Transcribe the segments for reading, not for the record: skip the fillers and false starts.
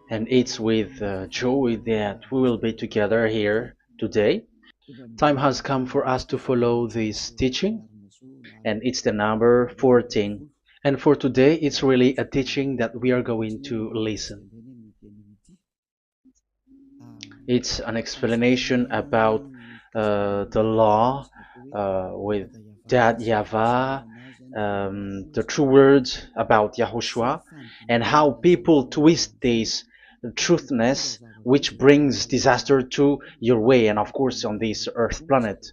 And it's with joy that we will be together here today. Time has come for us to follow this teaching, and it's the number 14. And for today, it's really a teaching that we are going to listen. It's an explanation about the law with that YAHVAH, the true words about YAHOSHUAH, and how people twist this truthness which brings disaster to your way and of course on this earth planet.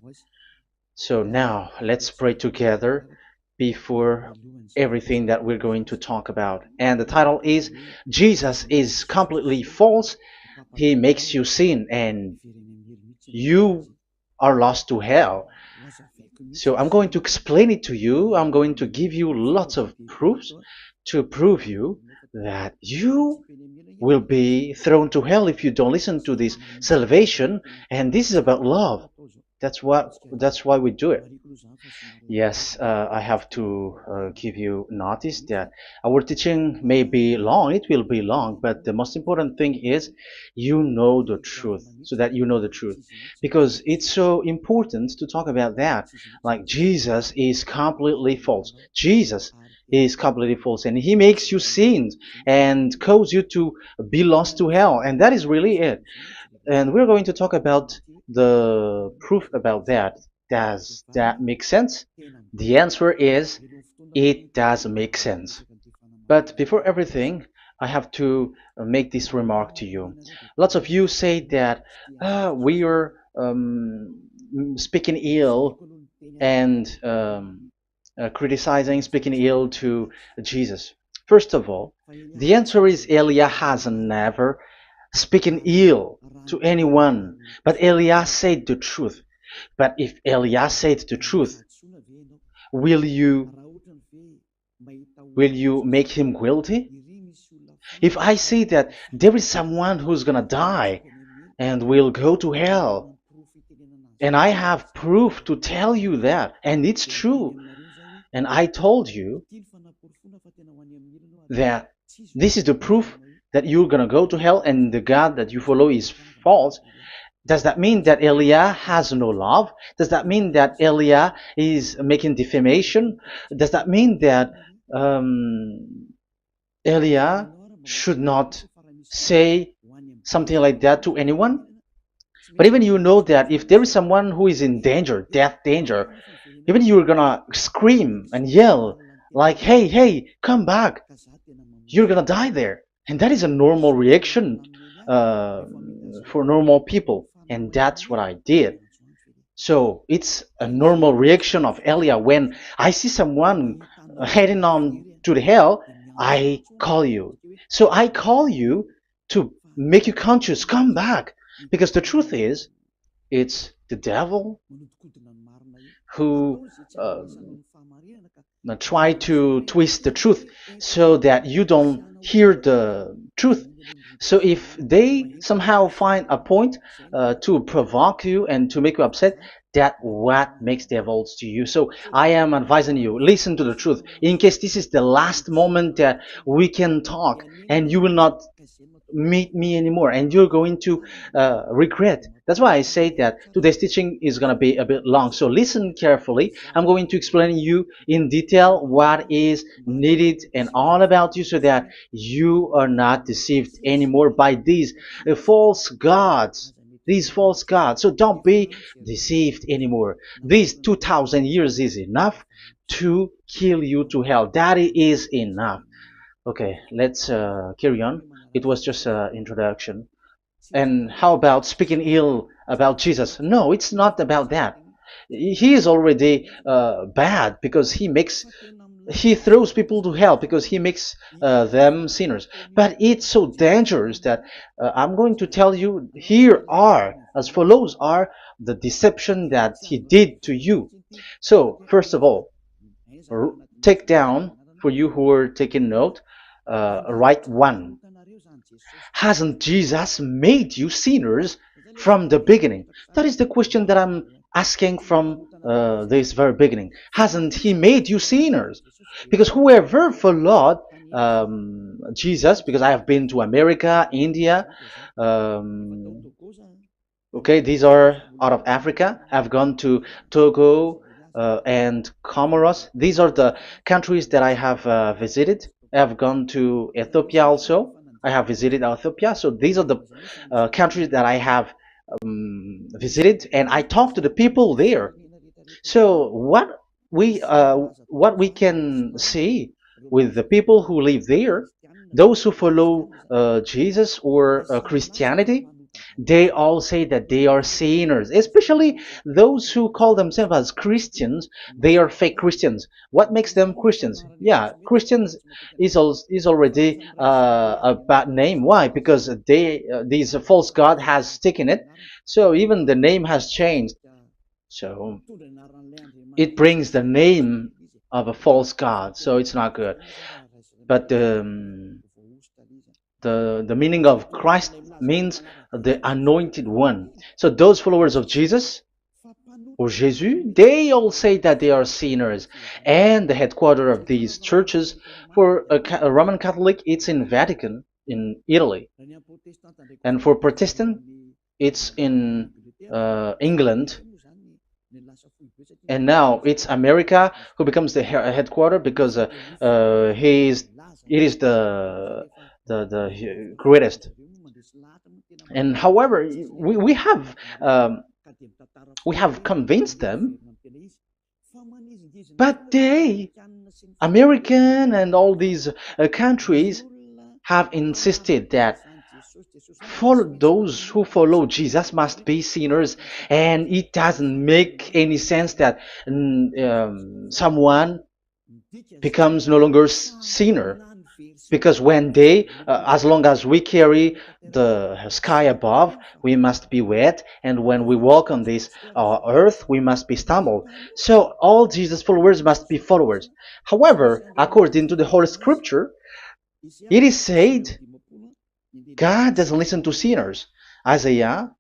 So now let's pray together before everything that we're going to talk about. And the title is Jesus is completely false. He makes you sin and you are lost to hell. So I'm going to explain it to you. I'm going to give you lots of proofs to prove you that you will be thrown to hell if you don't listen to this salvation. And this is about love. That's why we do it. Yes, I have to give you notice that our teaching may be long, it will be long, but the most important thing is you know the truth, so that you know the truth. Because it's so important to talk about that. Like Jesus is completely false. Jesus is completely false, and he makes you sin and cause you to be lost to hell, and that is really it. And we're going to talk about the proof about that. Does that make sense? The answer is it does make sense. But before everything, I have to make this remark to you. Lots of you say that we are speaking ill and criticizing, speaking ill to Jesus. First of all, the answer is Elia has never speaking ill to anyone, but Elia said the truth. But if Elia said the truth, will you will you make him guilty? If I say that there is someone who's gonna die and will go to hell, and I have proof to tell you that, and it's true, and I told you that this is the proof that you're gonna go to hell and the God that you follow is false, does that mean that Elia has no love? Does that mean that Elia is making defamation? Does that mean that um, Elia should not say something like that to anyone? But even you know that if there is someone who is in danger, death danger, even you're gonna scream and yell like, "Hey, hey, come back! You're gonna die there." And that is a normal reaction uh, for normal people, and that's what I did. So it's a normal reaction of Elia when I see someone heading on to the hell, I call you. So I call you to make you conscious, come back. Because the truth is, it's the devil who try to twist the truth so that you don't hear the truth. So if they somehow find a point to provoke you and to make you upset, that what makes devils to you. So I am advising you, listen to the truth. In case this is the last moment that we can talk and you will not meet me anymore and you're going to regret. That's why I say that today's teaching is going to be a bit long, so listen carefully. I'm going to explain you in detail what is needed and all about you so that you are not deceived anymore by these false gods, so don't be deceived anymore. These 2000 years is enough to kill you to hell. That is enough. Okay, let's carry on. It was just an introduction. And how about speaking ill about Jesus? No, it's not about that. He is already bad because he throws people to hell because he makes them sinners. But it's so dangerous that I'm going to tell you here are as follows are the deception that he did to you. So first of all, take down for you who are taking note. Write one. Hasn't Jesus made you sinners from the beginning? That is the question that I'm asking from this very beginning. Hasn't he made you sinners? Because whoever followed Jesus, because I have been to America, India. Okay, these are out of Africa. I've gone to Togo and Comoros. These are the countries that I have visited. I have gone to Ethiopia also. I have visited Ethiopia. So these are the countries that I have visited, and I talked to the people there. So what we can see with the people who live there, those who follow Jesus or Christianity, they all say that they are sinners, especially those who call themselves as Christians. They are fake Christians. What makes them Christians? Yeah, Christians is already a bad name. Why? Because these false god has taken it. So even the name has changed. So it brings the name of a false god. So it's not good. But the meaning of Christ means the anointed one. So those followers of Jesus or Jesus, they all say that they are sinners. And the headquarters of these churches for a Roman Catholic, it's in Vatican in Italy, and for Protestant, it's in England. And now it's America who becomes the headquarters because he is it is the greatest. And however, we have convinced them, but they, American and all these countries, have insisted that those who follow Jesus must be sinners, and it doesn't make any sense that someone becomes no longer sinner, because when they as long as we carry the sky above, we must be wet, and when we walk on this earth, we must be stumbled. So all Jesus followers must be followers. However, according to the Holy Scripture, it is said God doesn't listen to sinners. Isaiah,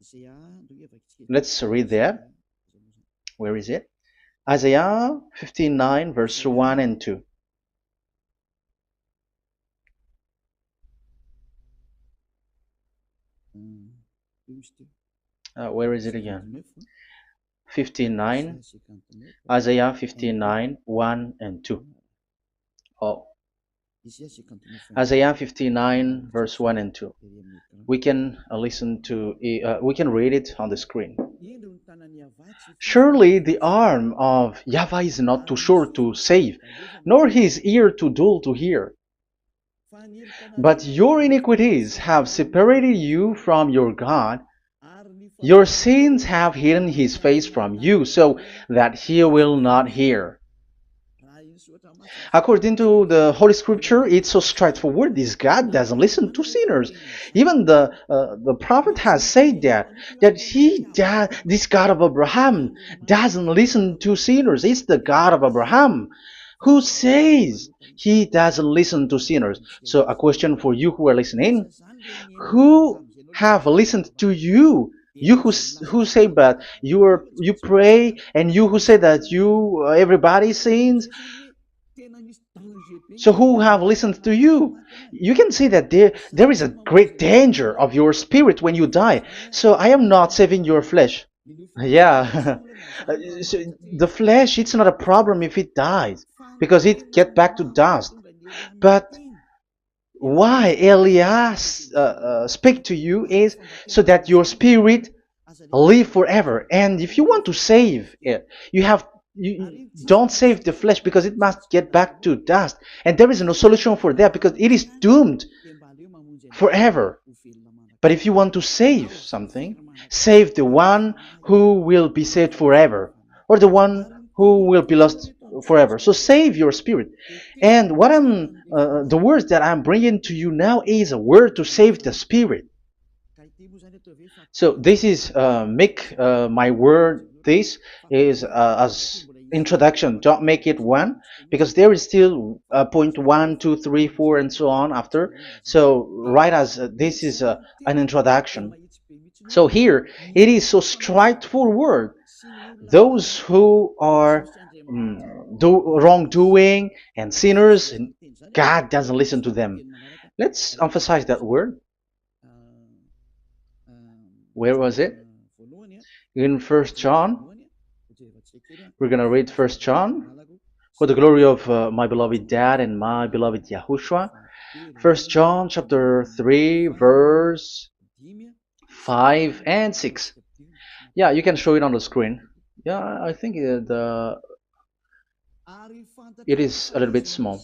let's read that. Where is it? Isaiah 59, verse 1 and 2. Where is it again? 59, Isaiah 59, 1 and 2. Oh, Isaiah 59, verse 1 and 2. We can we can read it on the screen. Surely the arm of Yahweh is not too short to save, nor his ear too dull to hear. But your iniquities have separated you from your God. Your sins have hidden his face from you, so that he will not hear. According to the Holy Scripture, it's so straightforward. This God doesn't listen to sinners. Even the prophet has said that this God of Abraham doesn't listen to sinners. It's the God of Abraham who says he doesn't listen to sinners. So a question for you who are listening: who have listened to you? You who say that you pray, and you who say that you everybody sins. So who have listened to you? You can see that there is a great danger of your spirit when you die. So I am not saving your flesh. Yeah. So the flesh, it's not a problem if it dies, because it get back to dust. But why Elias speak to you is so that your spirit live forever. And if you want to save it, you don't save the flesh, because it must get back to dust, and there is no solution for that because it is doomed forever. But if you want to save something, save the one who will be saved forever, or the one who will be lost forever. So save your spirit. And the words that I'm bringing to you now is a word to save the spirit. So this is make my word. This is as introduction. Don't make it one, because there is still point 1, 2, 3, 4, and so on after. So right as this is an introduction. So here it is so straightforward. Those who are wrongdoing and sinners, God doesn't listen to them. Let's emphasize that word. Where was it? In First John. We're gonna read First John. For the glory of my beloved Dad and my beloved Yahushua. First John chapter 3 verse 5 and 6. Yeah, you can show it on the screen. Yeah, I think it is a little bit small.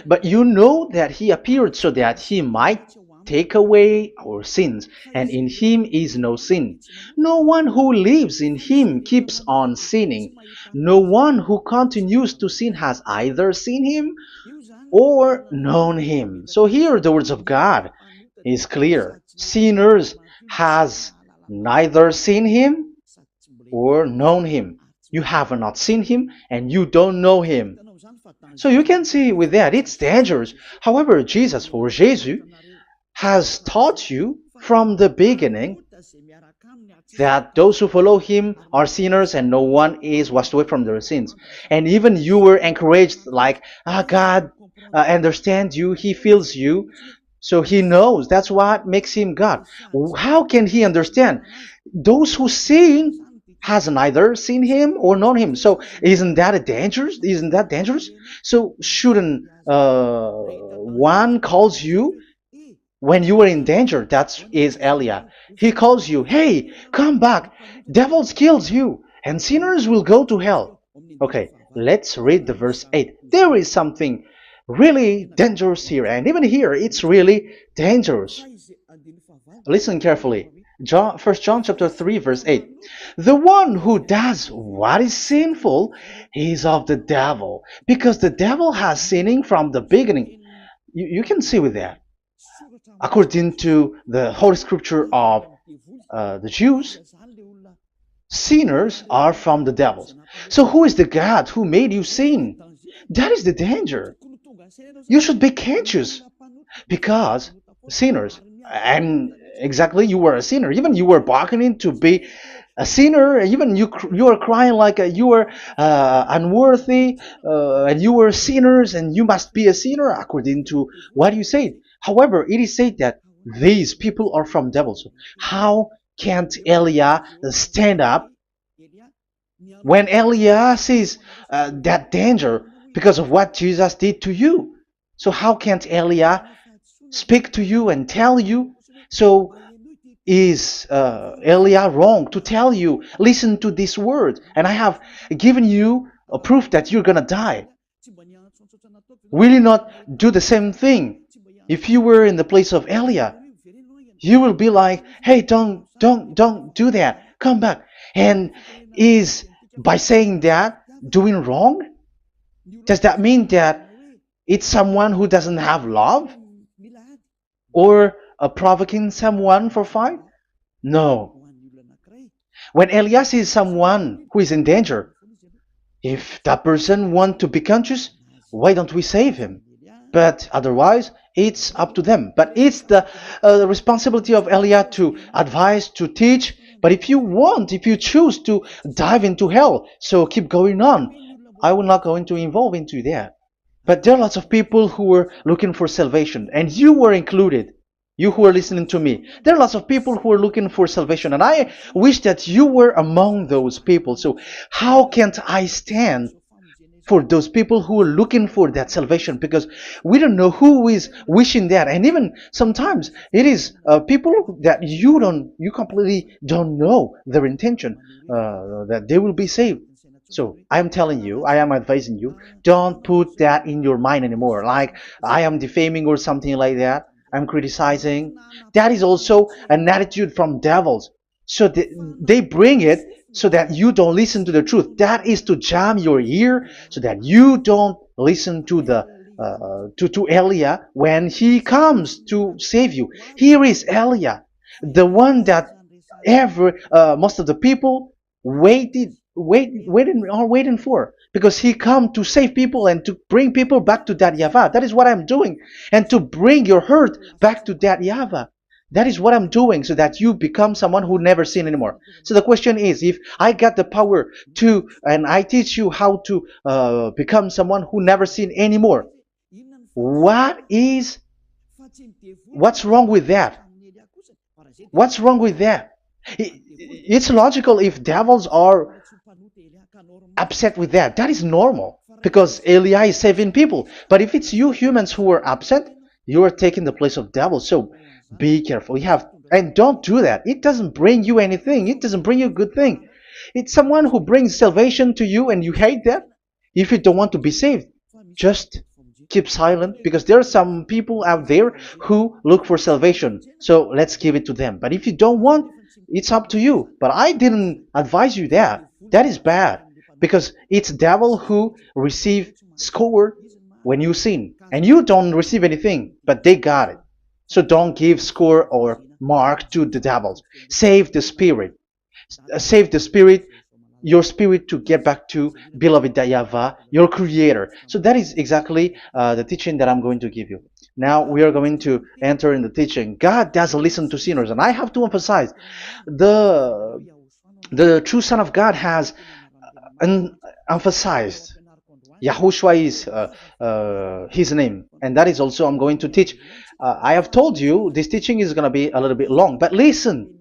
But you know that he appeared so that he might take away our sins, and in him is no sin. No one who lives in him keeps on sinning. No one who continues to sin has either seen him or known him. So here the words of God is clear. Sinners has neither seen him or known him. You have not seen him and you don't know him. So you can see with that it's dangerous. However, Jesus or Jesus has taught you from the beginning that those who follow him are sinners and no one is washed away from their sins. And even you were encouraged like, God understands you, he feels you, so he knows. That's what makes him God. How can he understand? Those who sin has neither seen him or known him. So isn't that a dangerous? Isn't that dangerous? So shouldn't one calls you when you are in danger? That is Elia. He calls you, hey, come back. Devils kills you, and sinners will go to hell. Okay, let's read the verse 8. There is something really dangerous here, and even here it's really dangerous. Listen carefully. First John chapter 3 verse 8. The one who does what is sinful is of the devil, because the devil has sinning from the beginning. You can see with that. According to the Holy Scripture of the Jews, sinners are from the devils. So who is the God who made you sin? That is the danger. You should be conscious, because sinners, and exactly you were a sinner, even you were bargaining to be a sinner, even you were crying like you were unworthy, and you were sinners and you must be a sinner according to what you said. However, it is said that these people are from devils. How can't Elia stand up when Elia sees that danger because of what Jesus did to you? So how can't Elia speak to you and tell you? So is Elia wrong to tell you, listen to this word, and I have given you a proof that you're gonna die? Will you not do the same thing? If you were in the place of Elia, you will be like, hey, don't do that, come back. And is by saying that doing wrong? Does that mean that it's someone who doesn't have love, or provoking someone for fight? No. When Elias is someone who is in danger, if that person wants to be conscious, why don't we save him? But otherwise, it's up to them. But it's the responsibility of Elia to advise, to teach. But if you choose to dive into hell, so keep going on. I will not go into involve into that. But there are lots of people who were looking for salvation, and you were included. You who are listening to me, there are lots of people who are looking for salvation, and I wish that you were among those people. So how can't I stand for those people who are looking for that salvation? Because we don't know who is wishing that, and even sometimes it is people that you completely don't know their intention, that they will be saved. So I am telling you, I am advising you, don't put that in your mind anymore, like I am defaming or something like that. I'm criticizing. That is also an attitude from devils. So they bring it so that you don't listen to the truth. That is to jam your ear so that you don't listen to the to Elia when he comes to save you. Here is Elia, the one that most of the people waiting for, because he come to save people and to bring people back to that YAHVAH. That is what I'm doing, and to bring your hurt back to that YAHVAH. That is what I'm doing, so that you become someone who never sin anymore. So the question is, if I got the power to, and I teach you how to become someone who never sin anymore, What is what's wrong with that? What's wrong with that? It's logical if devils are upset with that. That is normal because Eli is saving people. But if it's you humans who are upset, you are taking the place of devils. So be careful. You have and don't do that. It doesn't bring you anything. It doesn't bring you a good thing. It's someone who brings salvation to you and you hate that. If you don't want to be saved, just keep silent because there are some people out there who look for salvation. So let's give it to them. But if you don't want, it's up to you. But I didn't advise you that. That is bad because it's devil who receive score when you sin and you don't receive anything, but they got it. So don't give score or mark to the devils. Save the spirit. Save the spirit, your spirit to get back to beloved Yahweh, your creator. So that is exactly the teaching that I'm going to give you. Now we are going to enter in the teaching. God doesn't listen to sinners, and I have to emphasize the the true Son of God has emphasized. Yahushua is his name, and that is also I'm going to teach. I have told you this teaching is going to be a little bit long, but listen.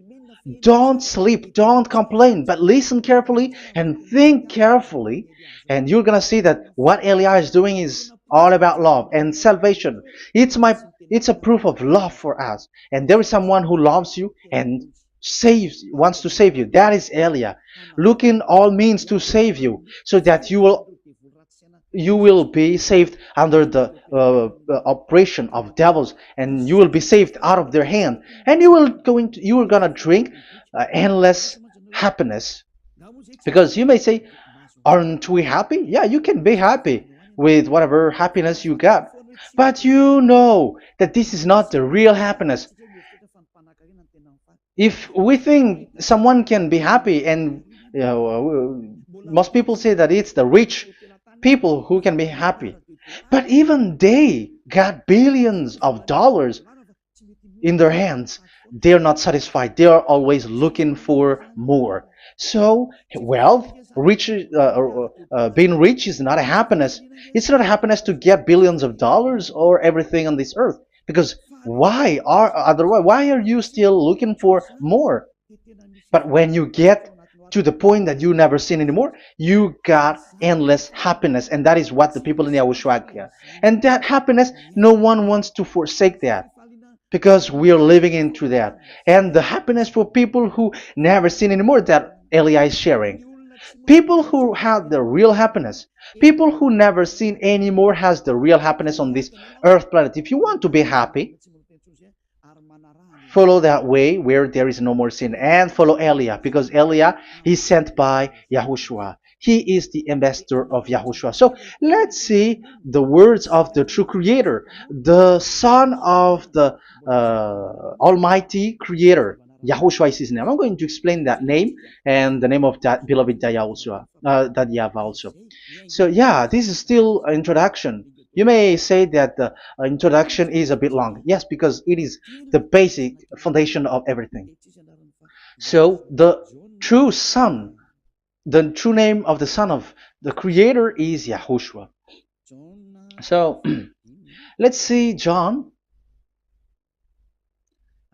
Don't sleep, don't complain, but listen carefully and think carefully, and you're gonna see that what Eli is doing is all about love and salvation. It's a proof of love for us, and there is someone who loves you and wants to save you. That is Elia, looking all means to save you, so that you will be saved under the oppression of devils, and you will be saved out of their hand, and you are gonna drink endless happiness. Because you may say, aren't we happy? Yeah, you can be happy with whatever happiness you got, but you know that this is not the real happiness. If we think someone can be happy, and most people say that it's the rich people who can be happy, but even they got billions of dollars in their hands, they're not satisfied. They are always looking for more. So wealth, being rich is not a happiness. It's not a happiness to get billions of dollars or everything on this earth. Because why are you still looking for more? But when you get to the point that you never sin anymore, you got endless happiness, and that is what the people in Yahushua get. And that happiness, no one wants to forsake that because we are living into that. And the happiness for people who never sin anymore that Eli is sharing. People who have the real happiness, people who never sin anymore has the real happiness on this earth planet. If you want to be happy, follow that way where there is no more sin and follow Elia because Elia is sent by Yahushua. He is the ambassador of Yahushua. So let's see the words of the true creator, the son of the almighty creator. Yahushua is his name. I'm going to explain that name and the name of that beloved Yahushua, that Yahweh also. So yeah, this is still an introduction. You may say that the introduction is a bit long. Yes, because it is the basic foundation of everything. So true son, the true name of the son of the creator is Yahushua. So let's see John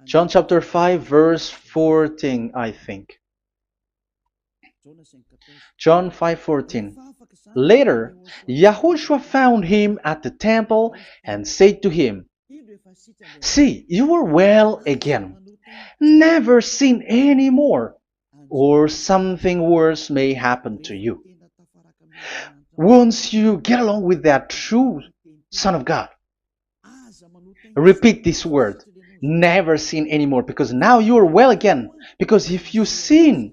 chapter 5 verse 14, I think. John 5:14. Later, Yahushua found him at the temple and said to him, "See, you are well again. Never sin any more, or something worse may happen to you." Once you get along with that true Son of God, repeat this word. Never sin anymore, because now you are well again. Because if you sin,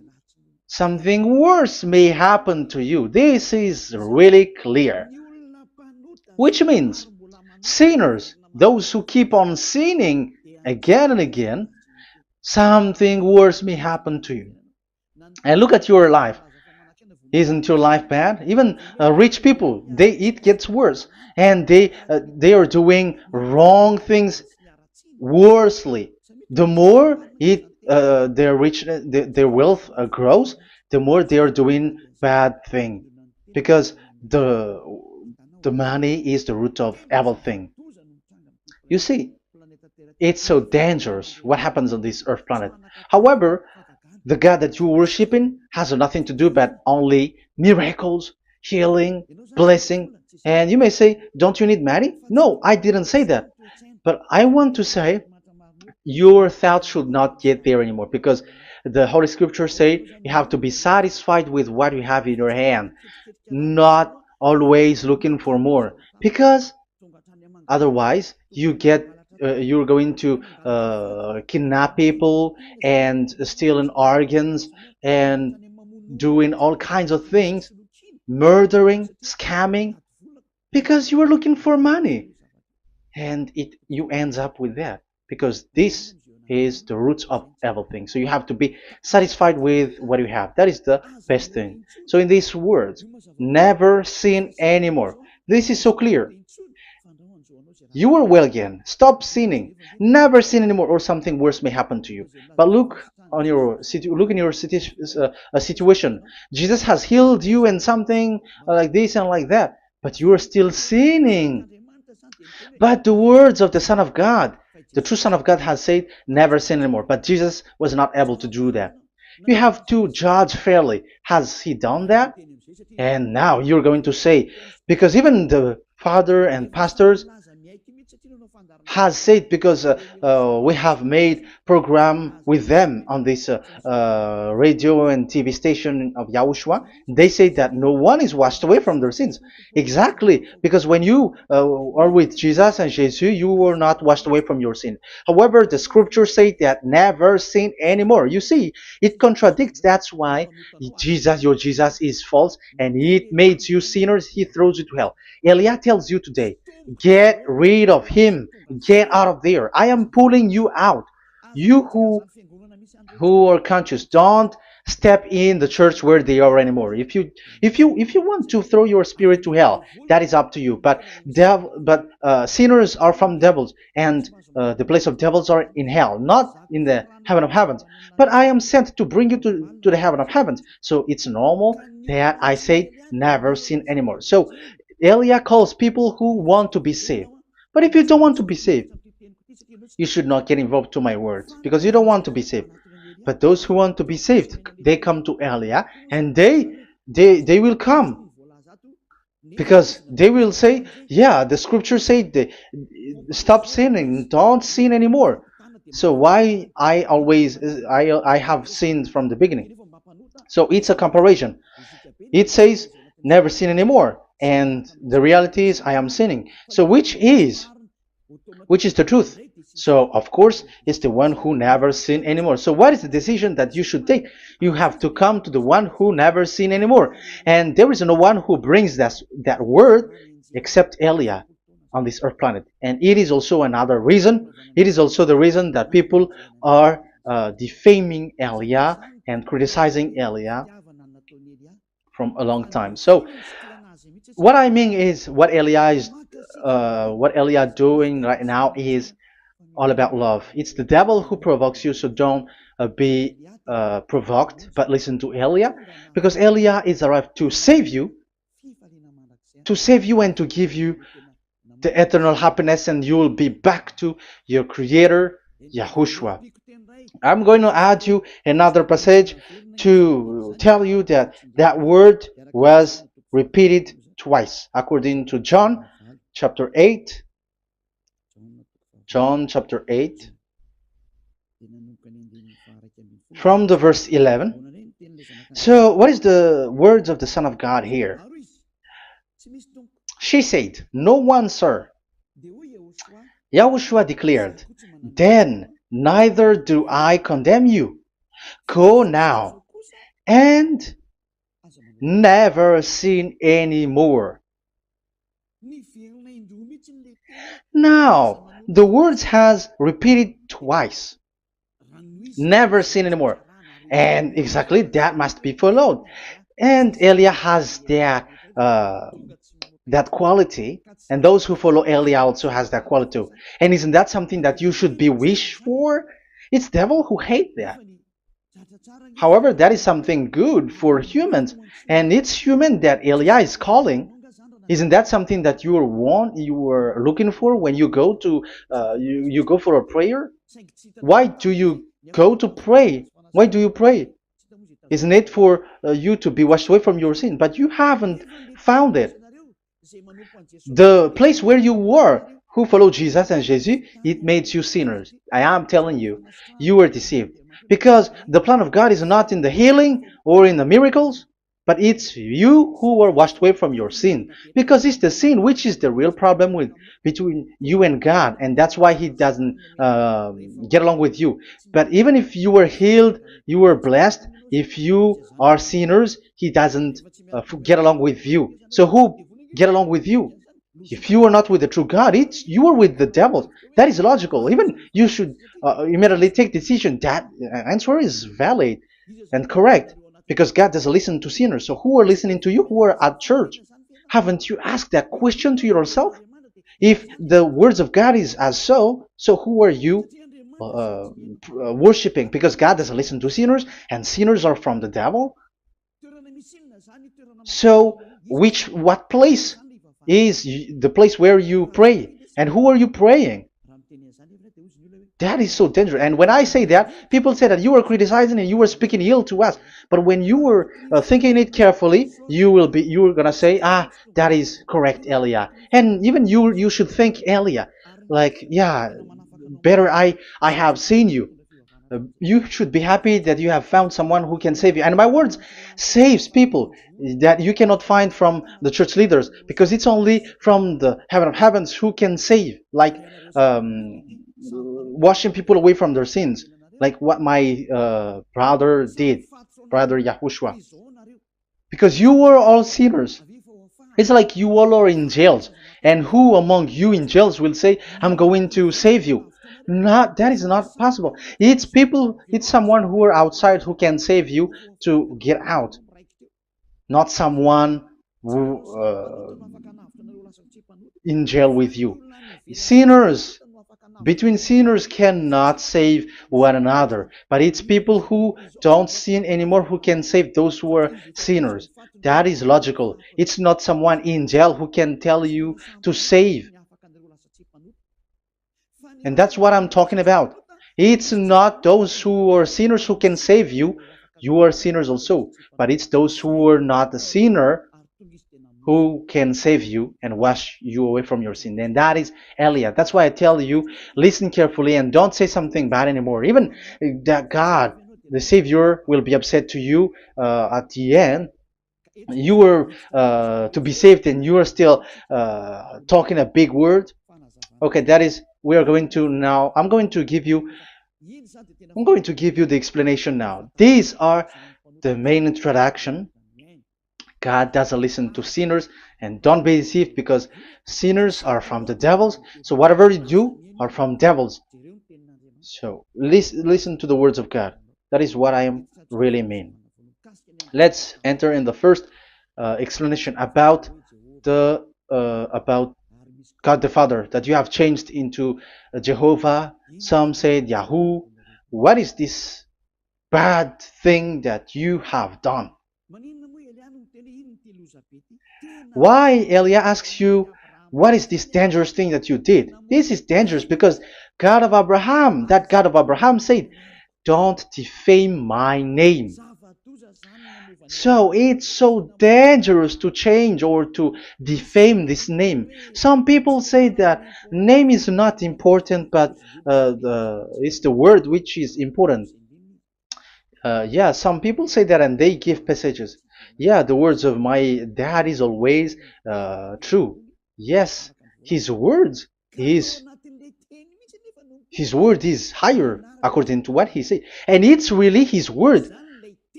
something worse may happen to you. This is really clear. Which means sinners, those who keep on sinning again and again, something worse may happen to you. And look at your life. Isn't your life bad? Even rich people, it gets worse, and they are doing wrong things worsely. The more their their wealth grows, the more they are doing bad thing, because the money is the root of everything. You see, it's so dangerous what happens on this earth planet. However, the God that you're worshiping has nothing to do but only miracles, healing, blessing. And you may say, don't you need money? No, I didn't say that. But I want to say your thoughts should not get there anymore because the Holy Scripture say you have to be satisfied with what you have in your hand, not always looking for more. Because otherwise, you're going to kidnap people and stealing organs and doing all kinds of things, murdering, scamming, because you are looking for money, and it you ends up with that because this is the roots of everything. So you have to be satisfied with what you have. That is the best thing. So in these words, never sin anymore. This is so clear. You are well again. Stop sinning. Never sin anymore, or something worse may happen to you. But look in your situation. Jesus has healed you and something like this and like that, but you are still sinning. But the words of the Son of God, the true Son of God, has said, "Never sin anymore." But Jesus was not able to do that. You have to judge fairly. Has he done that? And now you're going to say, because even the father and pastors has said, because we have made program with them on this radio and TV station of Yahushua, they say that no one is washed away from their sins. Exactly, because when you are with Jesus and Jesus, you were not washed away from your sin. However, the scriptures say that never sin anymore. You see, it contradicts. That's why your Jesus is false, and it makes you sinners. He throws you to hell. Elia tells you today, get rid of him. Get out of there. I am pulling you out. You who are conscious, don't step in the church where they are anymore. If you want to throw your spirit to hell, that is up to you. But sinners are from devils, and the place of devils are in hell, not in the heaven of heavens. But I am sent to bring you to the heaven of heavens. So it's normal that I say never sin anymore. So Elia calls people who want to be saved. But if you don't want to be saved, you should not get involved to my words because you don't want to be saved. But those who want to be saved, they come to Elia, and they will come because they will say, yeah, the scriptures say stop sinning, don't sin anymore. So why I have sinned from the beginning? So it's a comparison. It says never sin anymore, and the reality is I am sinning. So which is the truth? So of course it's the one who never sin anymore. So what is the decision that you should take? You have to come to the one who never sin anymore, and there is no one who brings that word except Elia on this earth planet. And it is also another reason. It is also the reason that people are defaming Elia and criticizing Elia from a long time. So what I mean is what Elia doing right now is all about love. It's the devil who provokes you, so don't be provoked, but listen to Elia, because Elia is arrived to save you and to give you the eternal happiness, and you will be back to your Creator, Yahushua. I'm going to add you another passage to tell you that that word was repeated twice, according to John chapter 8. John chapter 8, from the verse 11. So, what is the words of the Son of God here? She said, "No one, sir." Yahushua declared, "Then neither do I condemn you. Go now and never sin anymore." Now, the words has repeated twice. Never sin anymore. And exactly that must be followed. And Elia has that quality, and those who follow Elia also has that quality too. And isn't that something that you should be wish for? It's devil who hate that. However, that is something good for humans, and it's human that Elia is calling. Isn't that something that you were looking for when you go to you go for a prayer? Why do you go to pray? Why do you pray? Isn't it for you to be washed away from your sin? But you haven't found it. The place where you were, who followed Jesus and Jesus, it made you sinners. I am telling you, you were deceived. Because the plan of God is not in the healing or in the miracles, but it's you who were washed away from your sin. Because it's the sin which is the real problem with between you and God, and that's why He doesn't get along with you. But even if you were healed, you were blessed. If you are sinners, He doesn't get along with you. So who get along with you? If you are not with the true God, it's you are with the devil. That is logical. Even you should immediately take decision. That answer is valid and correct because God doesn't listen to sinners. So who are listening to you? Who are at church? Haven't you asked that question to yourself? If the words of God is as so who are you worshiping? Because God doesn't listen to sinners, and sinners are from the devil. So, what place is the place where you pray, and who are you praying? That is so dangerous. And when I say that, people say that you were criticizing and you were speaking ill to us. But when you were thinking it carefully, you were gonna say, that is correct, Elia. And even you should think Elia, like, yeah, better I have seen you. You should be happy that you have found someone who can save you. And my words saves people that you cannot find from the church leaders because it's only from the heaven of heavens who can save. Like washing people away from their sins, like what my brother did, brother YAHOSHUAH. Because you were all sinners. It's like you all are in jails. And who among you in jails will say, I'm going to save you? Not, that is not possible. It's people, it's someone who are outside who can save you to get out. Not someone who in jail with you. Sinners, between sinners cannot save one another, but it's people who don't sin anymore who can save those who are sinners. That is logical. It's not someone in jail who can tell you to save. And that's what I'm talking about. It's not those who are sinners who can save you. You are sinners also. But it's those who are not a sinner who can save you and wash you away from your sin. And that is Eliah. That's why I tell you, listen carefully and don't say something bad anymore. Even that God, the Savior, will be upset to you at the end. You were to be saved and you are still talking a big word. Okay, that is, we are going to now, I'm going to give you the explanation now. These are the main introduction. God doesn't listen to sinners, and don't be deceived because sinners are from the devils. So whatever you do are from devils. So listen to the words of God. That is what I am really mean. Let's enter in the first explanation about about God the Father that you have changed into Jehovah. Some said Yahoo. What is this bad thing that you have done? Why Elia asks you, what is this dangerous thing that you did? This is dangerous because God of Abraham, that God of Abraham said, don't defame my name. So it's so dangerous to change or to defame this name. Some people say that name is not important, but it's the word which is important. Yeah, some people say that and they give passages. Yeah, the words of my dad is always true. Yes, his words is his word is higher according to what he said, and it's really his word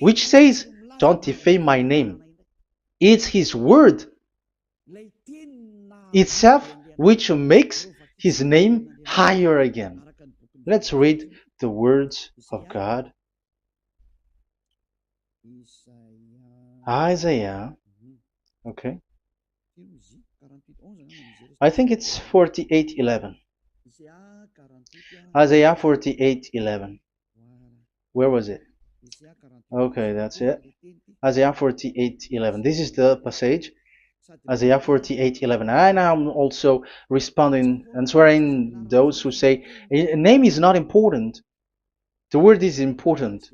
which says, "Don't defame my name." It's his word itself which makes his name higher again. Let's read the words of God. Isaiah, okay. I think it's 48:11. Isaiah 48:11. Where was it? Okay, that's it. Isaiah 48:11. This is the passage. Isaiah 48:11. And I'm also responding, answering those who say a name is not important. The word is important.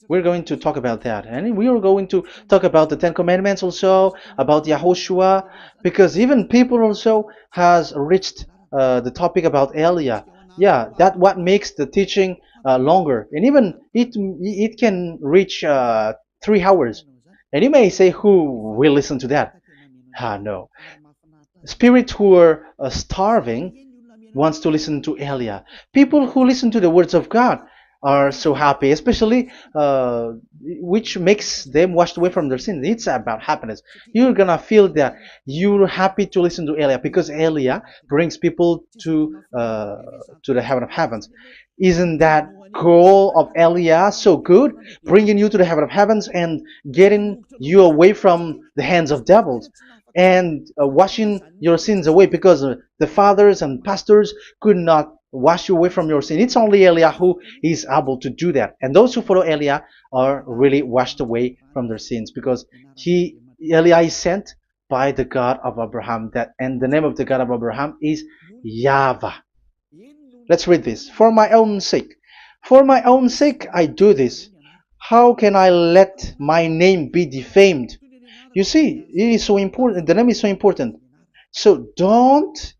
We're going to talk about that. And we are going to talk about the Ten Commandments also, about Yahushua, because even people also has reached the topic about Elia. Yeah, that what makes the teaching longer. And even it can reach 3 hours. And you may say, who will listen to that? Ah, no. Spirits who are starving wants to listen to Elia. People who listen to the words of God are so happy, especially which makes them washed away from their sins. It's about happiness. You're gonna feel that you're happy to listen to Elia because Elia brings people to the heaven of heavens. Isn't that goal of Elia so good, bringing you to the heaven of heavens and getting you away from the hands of devils? And washing your sins away because the fathers and pastors could not wash you away from your sin. It's only Elia who is able to do that. And those who follow Elia are really washed away from their sins because Elia is sent by the God of Abraham. And the name of the God of Abraham is YAHVAH. Let's read this. For my own sake. For my own sake I do this. How can I let my name be defamed? You see, it is so important. The name is so important. So don't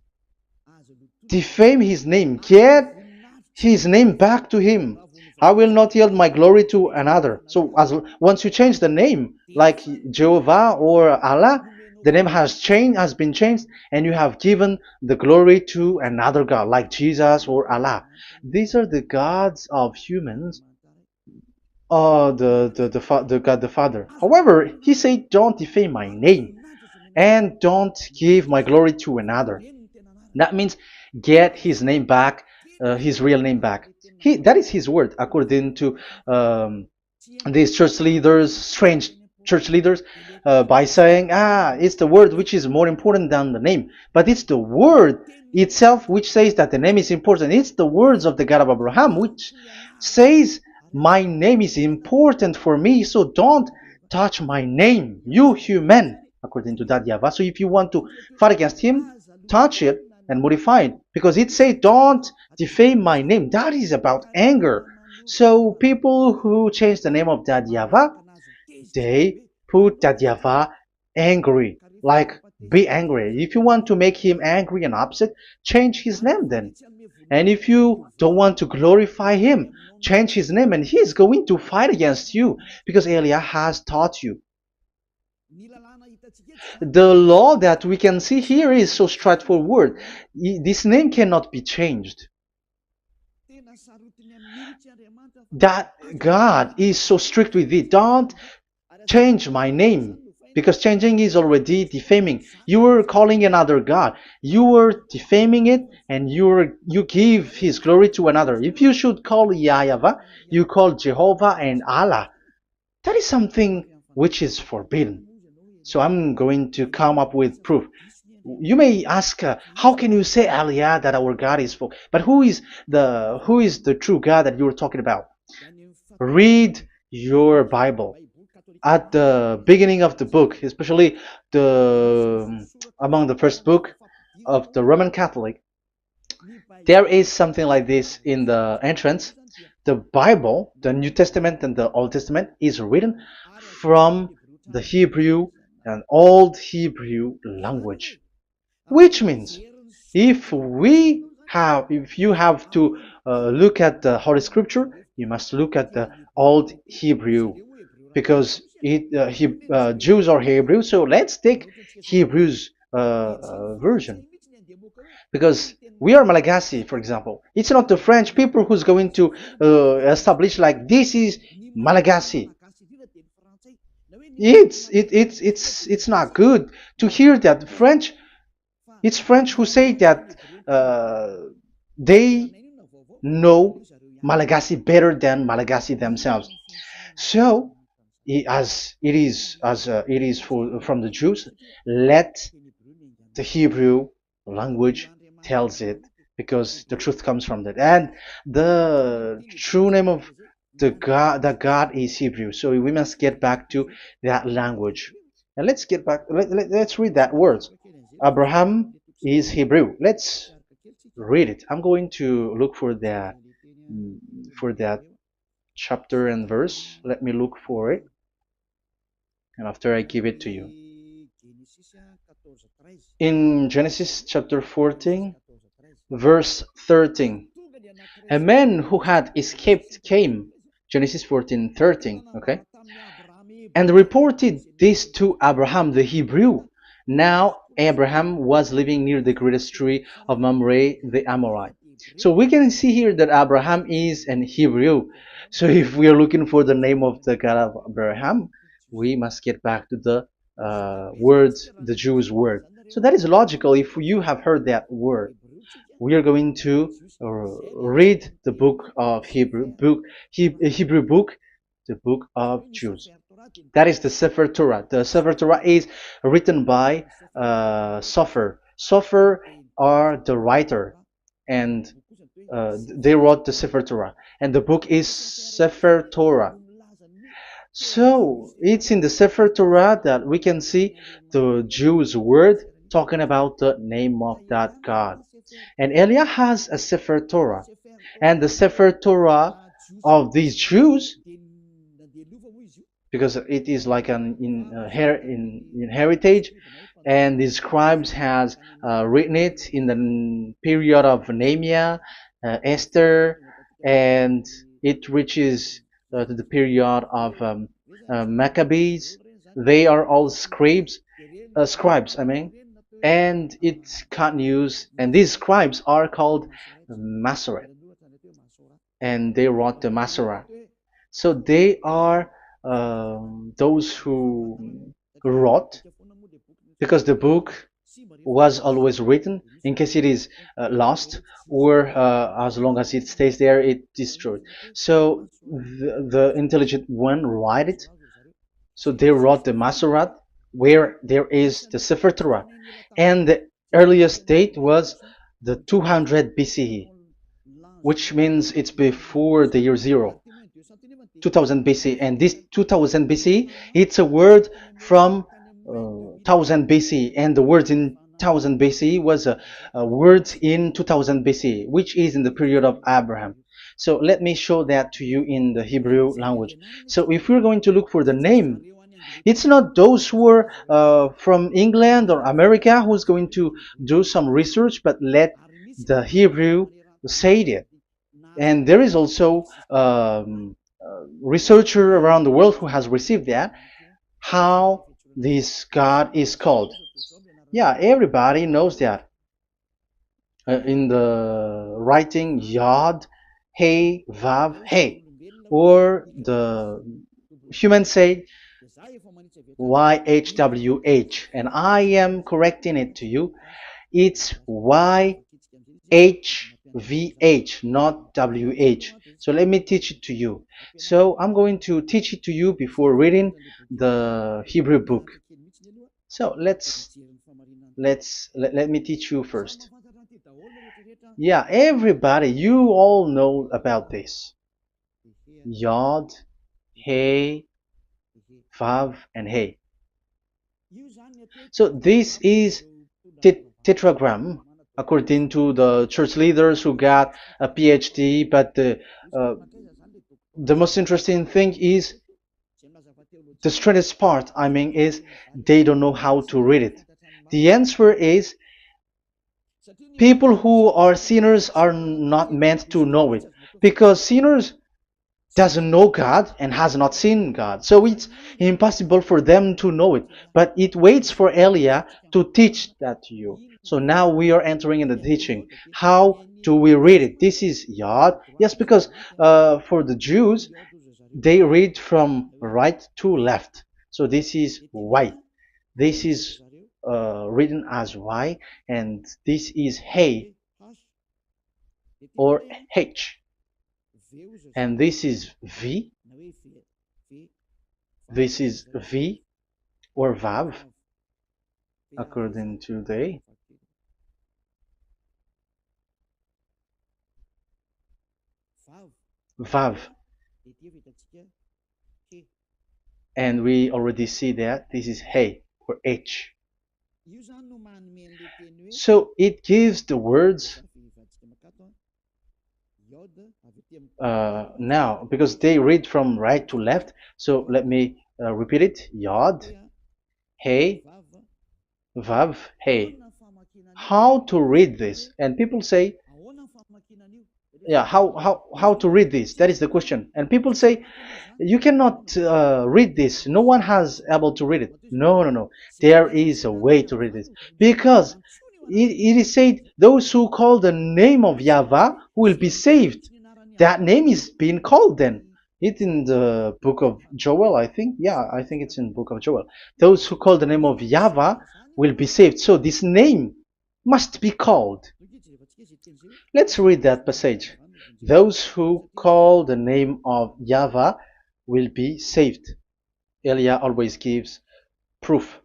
defame his name. Get his name back to him. I will not yield my glory to another. So once you change the name, like Jehovah or Allah, the name has been changed, and you have given the glory to another God, like Jesus or Allah. These are the gods of humans, the God the Father. However, he said, "Don't defame my name, and don't give my glory to another." That means get his name back, his real name back. That is his word, according to um, these church leaders, strange church leaders, by saying, it's the word which is more important than the name. But it's the word itself which says that the name is important. It's the words of the God of Abraham which says, my name is important for me, so don't touch my name, you human, according to that YAHVAH. So if you want to fight against him, touch it and modify it, because it says, don't defame my name. That is about anger. So people who change the name of that YAHVAH, they put that YAHVAH angry, like be angry. If you want to make him angry and upset, change his name then. And if you don't want to glorify him, change his name, and he's going to fight against you because Elia has taught you. The law that we can see here is so straightforward. This name cannot be changed. That God is so strict with it. Don't change my name, because changing is already defaming. You are calling another God. You are defaming it, and you give his glory to another. If you should call YAHVAH, you call Jehovah and Allah. That is something which is forbidden. So I'm going to come up with proof. You may ask, how can you say, Aliyah, that our God is full? But who is the true God that you're talking about? Read your Bible. At the beginning of the book, especially among the first book of the Roman Catholic, there is something like this in the entrance. The Bible, the New Testament and the Old Testament, is written from the Hebrew and Old Hebrew language, which means if you have to look at the Holy Scripture, you must look at the Old Hebrew, because Jews are Hebrew. So let's take Hebrew's version, because we are Malagasy, for example. It's not the French people who's going to establish like this is Malagasy. It's not good to hear that French. It's French who say that they know Malagasy better than Malagasy themselves. So, as it is from the Jews, let the Hebrew language tells it, because the truth comes from that, and the true name of the God is Hebrew. So we must get back to that language. And let's get back. Let's read that word. Abraham is Hebrew. Let's read it. I'm going to look mm, for that chapter and verse. Let me look for it, and after I give it to you. In Genesis chapter 14, verse 13, a man who had escaped came, Genesis 14:13, okay, and reported this to Abraham the Hebrew. Now Abraham was living near the great tree of Mamre the Amorite. So we can see here that Abraham is an Hebrew. So if we are looking for the name of the God of Abraham, we must get back to the word, the Jews word. So that is logical. If you have heard that word, we are going to read the book of Hebrew book, the book of Jews. That is the Sefer Torah. The Sefer Torah is written by Sofer. Sofer are the writer, and they wrote the Sefer Torah, and the book is Sefer Torah. So it's in the Sefer Torah that we can see the Jews' word talking about the name of that God. And Elia has a Sefer Torah, and the Sefer Torah of these Jews, because it is like an in heritage, and the scribes has written it in the period of Nehemiah, Esther, and it reaches to the period of Maccabees. They are all scribes, I mean, and it continues, and these scribes are called Masoret, and they wrote the Masorah. So they are those who wrote, because the book was always written in case it is lost, or as long as it stays there, it destroyed. So the intelligent one write it. So they wrote the Masorat, where there is the Sefer Torah, and the earliest date was the 200 BCE, which means it's before the year zero. 2000 BC, and this 2000 BC, it's a word from 1000 BC, and the word in 1000 BC was a word in 2000 BC, which is in the period of Abraham. So let me show that to you in the Hebrew language. So if we're going to look for the name, it's not those who are from England or America who's going to do some research, but let the Hebrew say it. And there is also researcher around the world who has received that, how this God is called. Yeah, everybody knows that. In the writing Yod, Hey, Vav, Hey, or the human say YHWH, and I am correcting it to you. It's YHVH, not WH. So let me teach it to you. So I'm going to teach it to you before reading the Hebrew book. So let me teach you first. Yeah, everybody, you all know about this. Yod, Hey, Vav, and Hey. So this is tetragram, according to the church leaders who got a PhD. But the most interesting thing is, the strangest part, I mean, is they don't know how to read it. The answer is, people who are sinners are not meant to know it, because sinners doesn't know God and has not seen God. So it's impossible for them to know it. But it waits for Elia to teach that to you. So now we are entering in the teaching. How do we read it? This is Yod. Yes, because for the Jews, they read from right to left. So this is Y. This is written as Y, and this is Hey or H. And this is V. This is V or Vav, according to the Vav. And we already see that this is Hey. or H. So it gives the words now because they read from right to left. So let me repeat it. Yod, Hey, Vav, Hey. How to read this? And people say, yeah, how to read this? That is the question. And people say, you cannot read this. No one has able to read it. No, no, no. There is a way to read this because it is said those who call the name of Yahweh will be saved. That name is being called then. It's in the book of Joel, I think. Yeah, I think it's in the book of Joel. Those who call the name of Yahweh will be saved. So this name must be called. Let's read that passage. Those who call the name of Yahweh will be saved. Elia always gives proof.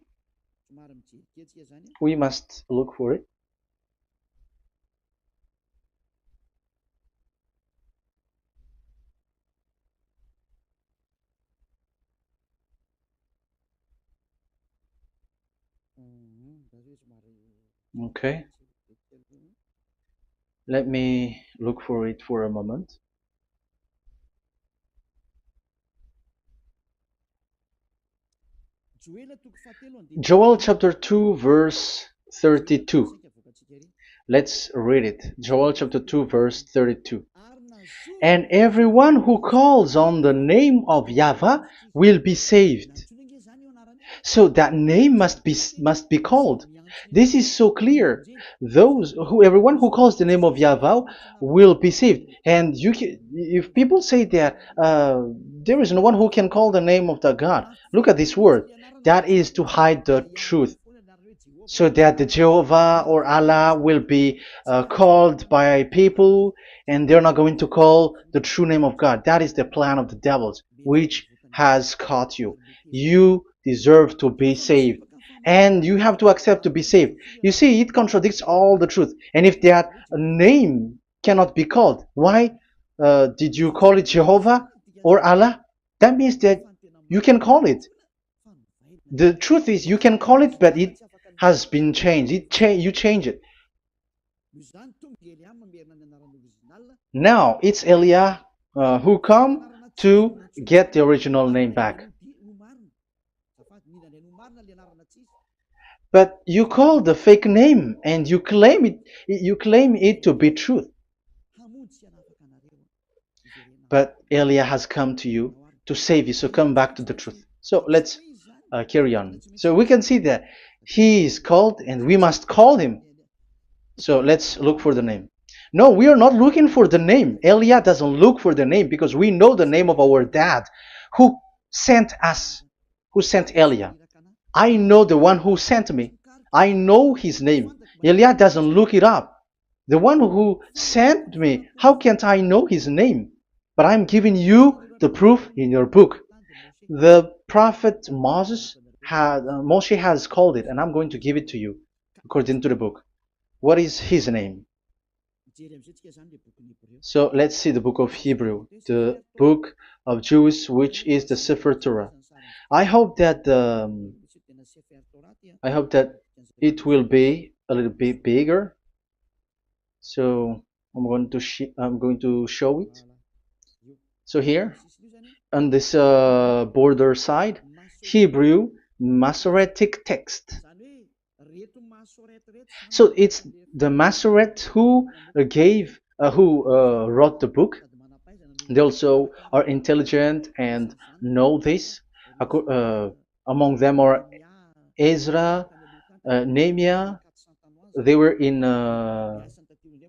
We must look for it. Okay. Let me look for it for a moment. Joel chapter 2 verse 32. Let's read it. Joel chapter 2 verse 32. And everyone who calls on the name of Yahweh will be saved. So that name must be called. This is so clear. Everyone who calls the name of Yahweh will be saved. And if people say that there is no one who can call the name of the God, look at this word. That is to hide the truth, so that the Jehovah or Allah will be called by people, and they're not going to call the true name of God. That is the plan of the devils, which has caught you. You deserve to be saved, and you have to accept to be saved. You see, it contradicts all the truth. And if that name cannot be called, why did you call it Jehovah or Allah? That means that you can call it. The truth is, you can call it, but it has been changed. You change it. Now it's Elia who come to get the original name back. But you call the fake name and you claim it. You claim it to be truth. But Elia has come to you to save you. So come back to the truth. So let's carry on. So we can see that he is called and we must call him. So let's look for the name. No, we are not looking for the name. Elia doesn't look for the name because we know the name of our dad who sent us, who sent Elia. I know the one who sent me. I know his name. Elia doesn't look it up. The one who sent me, how can't I know his name? But I'm giving you the proof in your book. The prophet Moshe has called it, and I'm going to give it to you according to the book. What is his name? So let's see the book of Hebrew, the book of Jews, which is the Sefer Torah. I hope that it will be a little bit bigger. So I'm going to show it. So here on this border side, Hebrew Masoretic text. So it's the Masoret who wrote the book. They also are intelligent and know this. Among them are Ezra, Nehemiah. They were in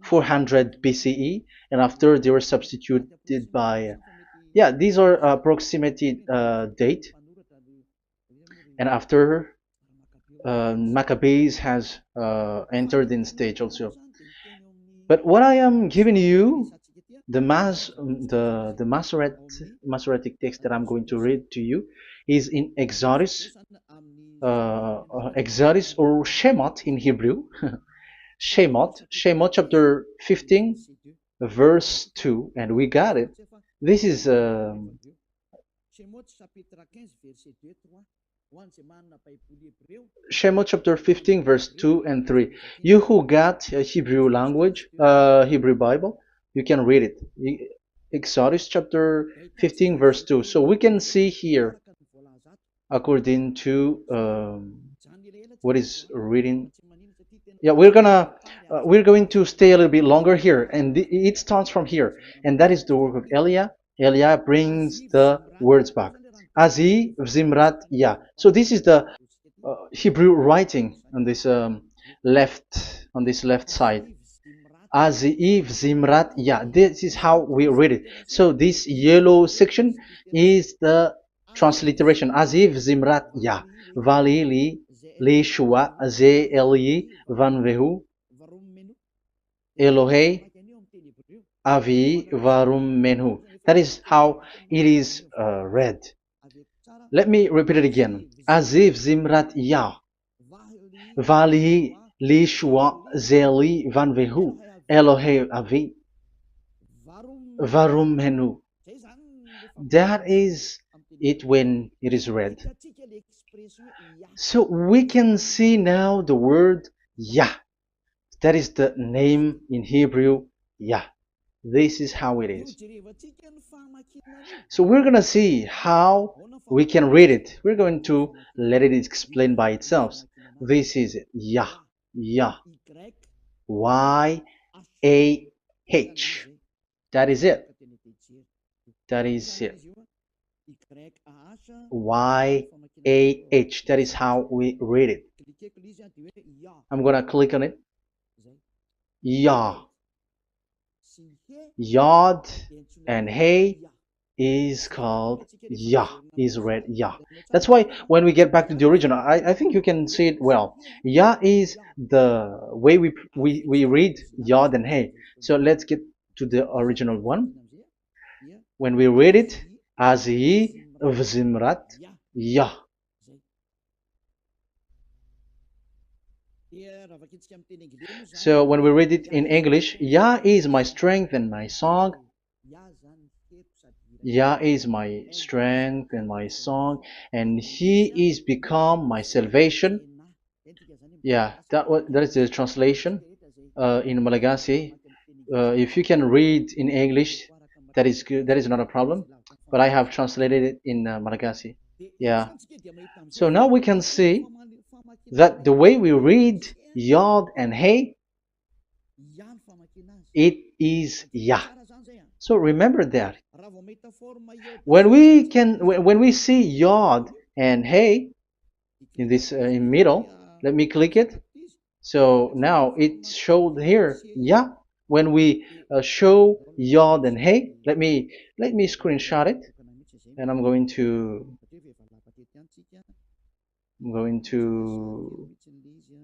400 BCE, and after they were substituted by, yeah, these are approximated date. And after Maccabees has entered in stage also. But what I am giving you, the Masoretic text that I'm going to read to you is in Exodus, Exodus or Shemot in Hebrew, Shemot chapter 15, verse 2, and we got it. This is Shemot chapter 15 verse 2 and 3. You who got a Hebrew language, Hebrew Bible, you can read it. Exodus chapter 15 verse 2. So we can see here according to what is reading. Yeah, we're going to stay a little bit longer here, and it starts from here, and that is the work of Eliah. Eliah brings the words back. Azi Zimrat Ya. So this is the Hebrew writing on this left side. Aziv Zimrat Ya. This is how we read it. So this yellow section is the transliteration. Aziv Zimrat Ya. Vali li shua ze eli van vehu Elohei avi varum menhu. That is how it is read. Let me repeat it again. Aziv Zimrat Ya. Vali li shua ze eli van vehu Elohei avi varum menhu. That is it when it is read. So we can see now the word Yah. That is the name in Hebrew, Yah. This is how it is. So we're going to see how we can read it. We're going to let it explain by itself. This is it. Yah. Yah. Y-A-H. That is it. That is it. Y-A-H. That is how we read it. I'm going to click on it. Yah. Yod and Hey is called Yah, is read Yah. That's why when we get back to the original, I think you can see it well. Yah is the way we read Yod and Hey. So let's get to the original one. When we read it, Azi Vzimrat Yah. So when we read it in English, Yah is my strength and my song. Yah is my strength and my song, and He is become my salvation. Yeah, that is the translation in Malagasy. If you can read in English, that is good. That is not a problem. But I have translated it in Malagasy. Yeah. So now we can see that the way we read Yod and Hey, it is Yah. So remember that. When we see Yod and Hey in this in middle, let me click it. So now it showed here Yah. When we show Yod and Hey, let me screenshot it, and I'm going to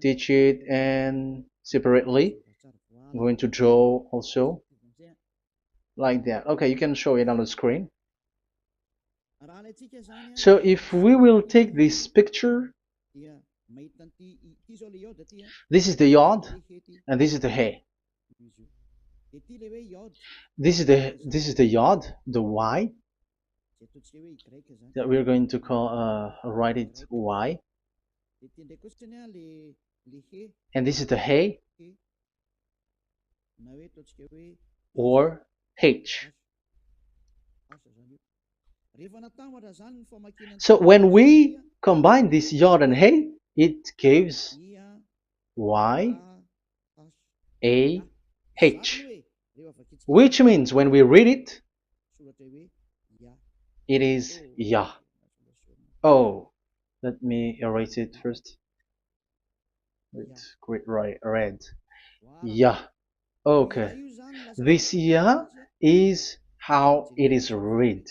teach it and separately. I'm going to draw also like that. Okay, you can show it on the screen. So if we will take this picture, this is the Yod and this is the Hey. This is the Yod, the Y, that we're going to call write it Y. And this is the Hey or H. So when we combine this Yod and Hey, it gives Y A H, which means when we read it, it is Yah. Oh, let me erase it first with great red. Yah. Okay. This Yah is how it is read.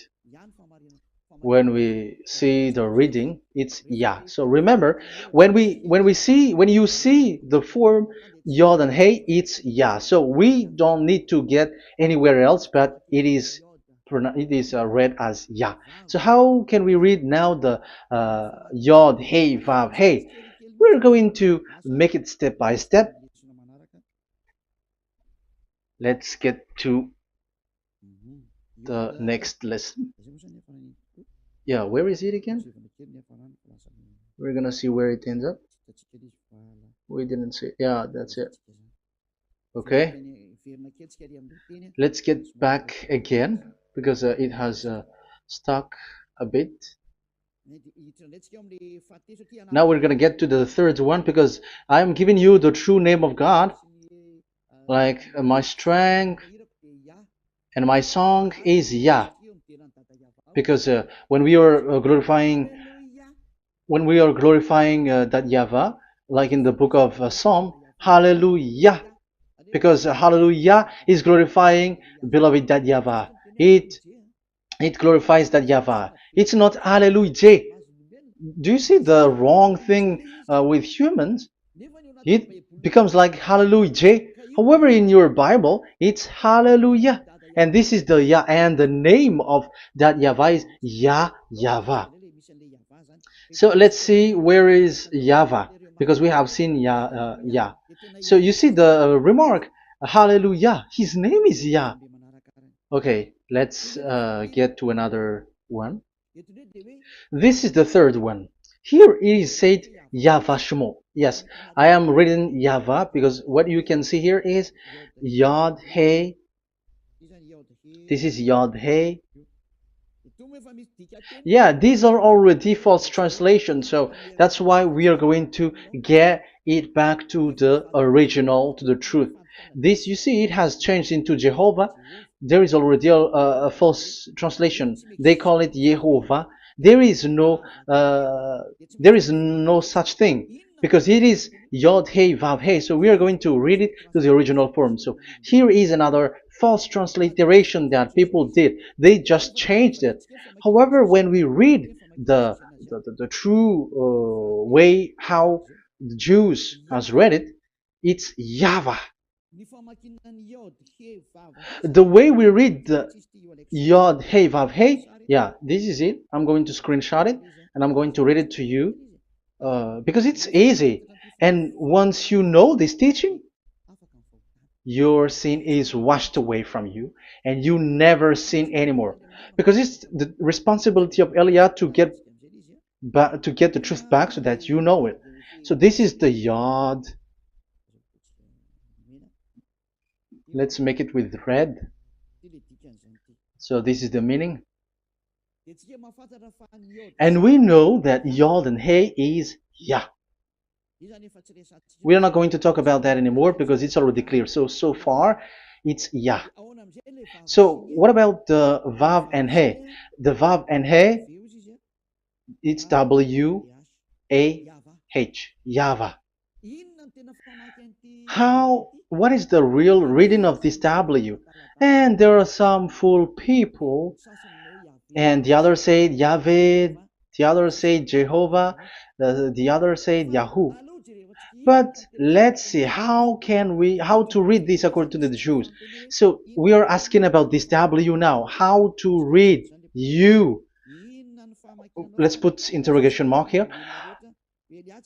When we see the reading, it's Yah. So remember, when you see the form Yod and Hey, it's Yah. So we don't need to get anywhere else, but it is read as Yah. So how can we read now the Yod, Hey, Vav, Hey? We're going to make it step by step. Let's get to the next lesson. Yeah, where is it again? We're gonna see where it ends up. We didn't see. Yeah, that's it. Okay. Let's get back again because it has stuck a bit. Now we're gonna get to the third one because I'm giving you the true name of God, like my strength and my song is Yah. Because when we are glorifying that Yahweh, like in the book of Psalm, Hallelujah, because Hallelujah is glorifying beloved that Yahweh. It glorifies that Yahweh. It's not Hallelujah. Do you see the wrong thing with humans? It becomes like Hallelujah. However, in your Bible, it's Hallelujah. And this is the Yah, and the name of that Yahweh is Yahvah. So let's see where is Yahvah, because we have seen Yah. So you see the remark, Hallelujah. His name is Yah. Okay, let's get to another one. This is the third one. Here it is said YAHVAH. Yes, I am reading Yahvah because what you can see here is Yod Hey. This is Yod Hey. Yeah, these are already false translations, so that's why we are going to get it back to the original, to the truth. This, you see, it has changed into Jehovah. There is already a false translation. They call it Yehovah. There is no, there is no such thing because it is Yod Hey Vav Hey. So we are going to read it to the original form. So here is another false transliteration that people did. They just changed it. However, when we read the true way how the Jews has read it, it's Yahvah. The way we read the Yod Hey Vav Hey, yeah, this is it. I'm going to screenshot it and I'm going to read it to you because it's easy. And once you know this teaching, your sin is washed away from you and you never sin anymore. Because it's the responsibility of Eliah to get the truth back so that you know it. So this is the Yod. Let's make it with red. So this is the meaning. And we know that Yod and Hey is Yah. We are not going to talk about that anymore because it's already clear. So far, it's Yah. So what about the Vav and He? The Vav and He, it's W-A-H, Yahvah. What is the real reading of this W? And there are some fool people, and the others say Yahweh, the others say Jehovah, the others say Yahoo. But let's see how to read this according to the Jews. So we are asking about this W now. How to read you? Let's put interrogation mark here.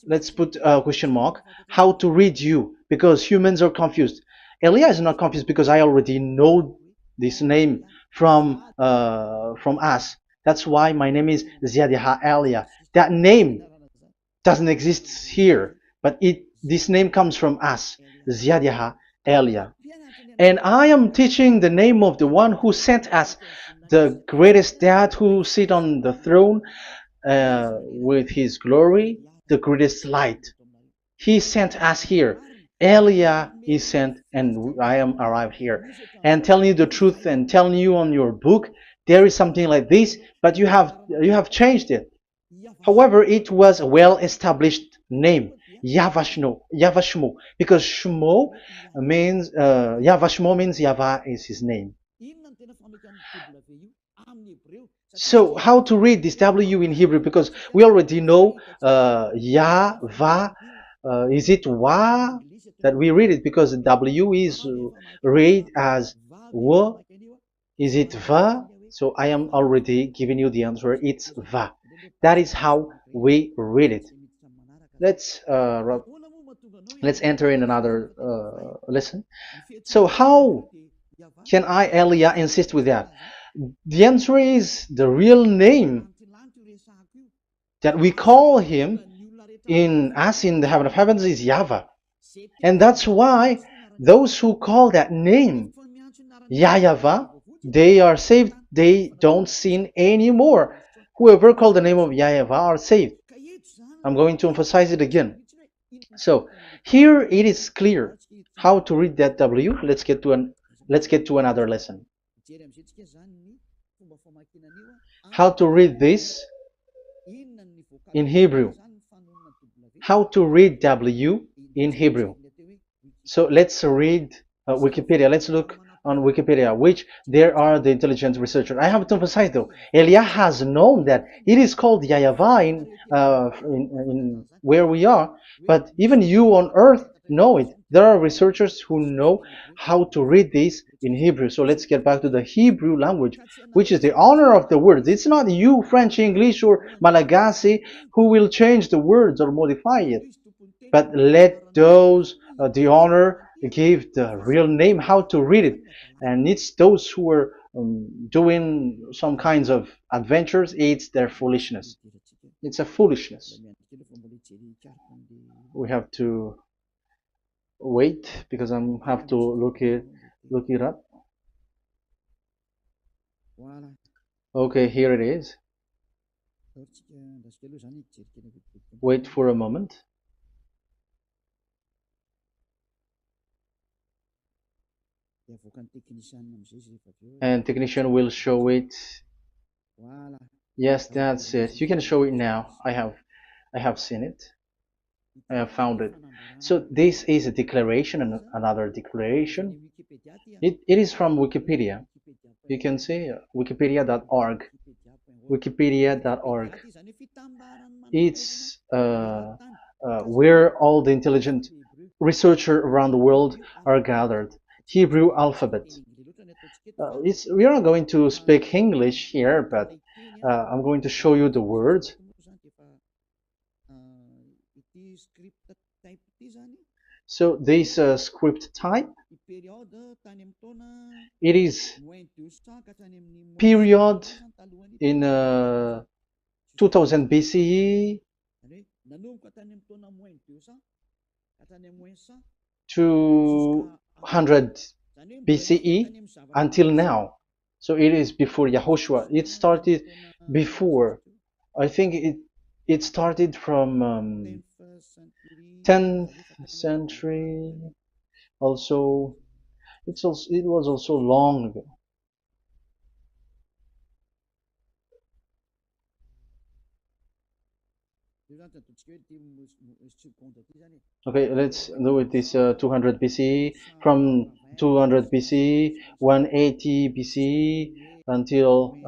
Let's put a question mark. How to read you? Because humans are confused. Elia is not confused because I already know this name from us. That's why my name is Ziadiha Elia. That name doesn't exist here, but this name comes from us, Ziadiha Elia. And I am teaching the name of the one who sent us, the greatest dad who sit on the throne with his glory, the greatest light. He sent us here. Elia is sent, and I am arrived here. And telling you the truth and telling you on your book, there is something like this, but you have changed it. However, it was a well-established name, YAHVAH, because Shmo means YAHVAH means Yahvah is his name. So how to read this W in Hebrew? Because we already know Yahvah. Is it Wa that we read it? Because W is read as W. Is it Va? So I am already giving you the answer. It's Va. That is how we read it. Let's enter in another lesson. So how can I, Elia, insist with that? The answer is the real name that we call him in as in the heaven of heavens is YAHVAH. And that's why those who call that name YAHVAH, they are saved. They don't sin anymore. Whoever called the name of YAHVAH are saved. I'm going to emphasize it again. So here it is clear how to read that W. Let's get to another lesson. How to read this in Hebrew. How to read W in Hebrew. So let's read Wikipedia. Let's look on Wikipedia, which there are the intelligent researchers. I have to emphasize though, Elia has known that it is called YAHVAH in where we are, but even you on earth know it. There are researchers who know how to read this in Hebrew. So let's get back to the Hebrew language, which is the honor of the words. It's not you, French, English, or Malagasy, who will change the words or modify it. But let those the honor give the real name, how to read it. And it's those who are doing some kinds of adventures, it's their foolishness. It's a foolishness. We have to wait because I have to look it up. Okay, here it is. Wait for a moment. And technician will show it. Yes, that's it. You can show it now. I have seen it. I have found it. So this is a declaration and another declaration. It is from Wikipedia. You can see wikipedia.org. Wikipedia.org. It's where all the intelligent researchers around the world are gathered. Hebrew alphabet. We are not going to speak English here, but I'm going to show you the words. So this script type, it is period in 2000 BCE, 200 BCE until now. So it is before Yahushua. It started before. I think it started from 10th century. Also, it was also long ago. Okay, let's do it this 200 BCE, from 200 BCE, 180 BCE until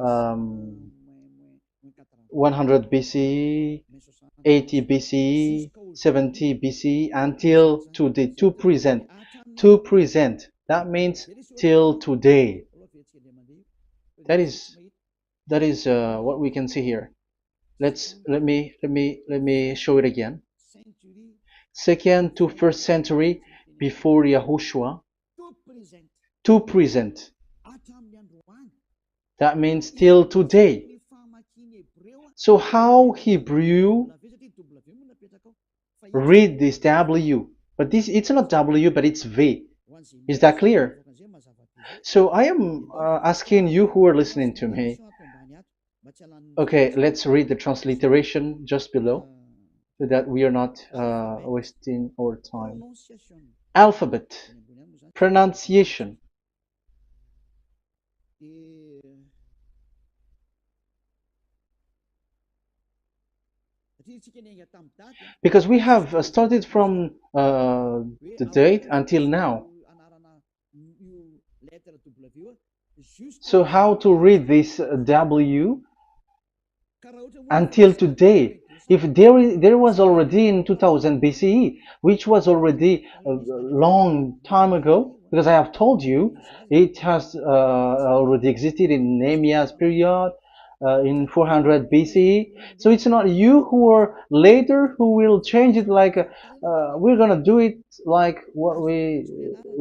100 BCE, 80 BCE, 70 BCE until today, to present. To present. That means till today. That is what we can see here. Let me show it again. Second to first century before Yahushua. To present. That means till today. So how Hebrew read this W? But it's not W, but it's V. Is that clear? So I am asking you who are listening to me. Okay, let's read the transliteration just below so that we are not wasting our time. Alphabet, pronunciation. Because we have started from the date until now. So how to read this W until today? If there was already in 2000 BCE, which was already a long time ago, because I have told you it has already existed in Nehemiah's period, in 400 BCE. So it's not you who are later who will change it like we're gonna do it like what we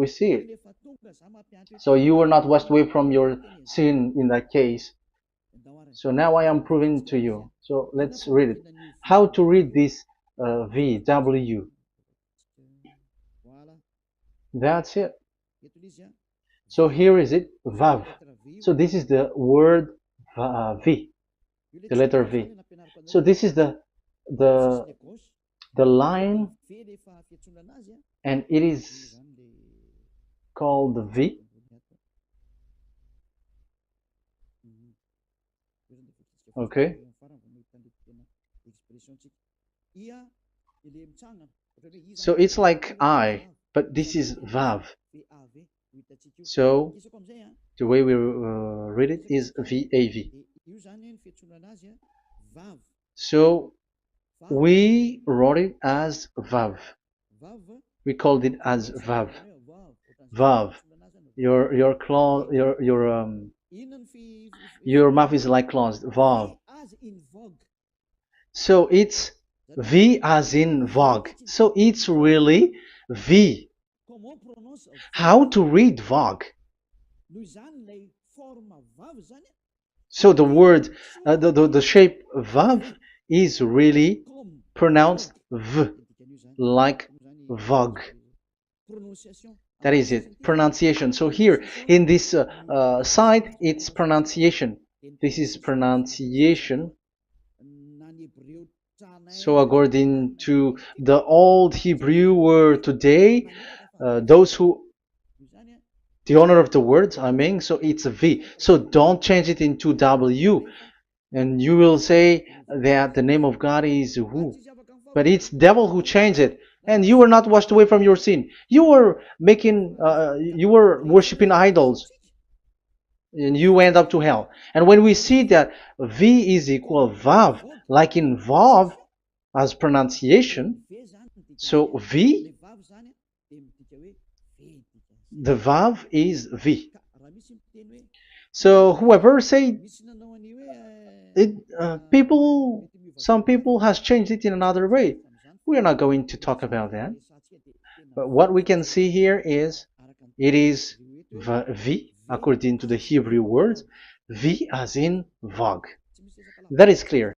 see it. So you were not washed away from your sin in that case. So now I am proving to you. So let's read it. How to read this V, W. That's it. So here is it, Vav. So this is the word V, the letter V. So this is the the line, and it is called V. Okay. So it's like I, but this is Vav. So the way we read it is VAV. So we wrote it as Vav. We called it as Vav. Vav. Your claw, your mouth is like closed. Vav. So it's V as in Vogue. So it's really V. How to read Vogue? So the word, the shape Vav is really pronounced V, like Vogue. That is it, pronunciation. So here in this side, it's pronunciation. This is pronunciation. So according to the old Hebrew word today, those who, the owner of the word, I mean, so it's a V. So don't change it into W. And you will say that the name of God is who? But it's devil who changed it. And you were not washed away from your sin. You were you were worshiping idols. And you end up to hell. And when we see that V is equal Vav, like in Vav as pronunciation, so V, the Vav is V. So whoever say it, some people has changed it in another way. We are not going to talk about that. But what we can see here is it is V, according to the Hebrew word, V as in Vogue. That is clear.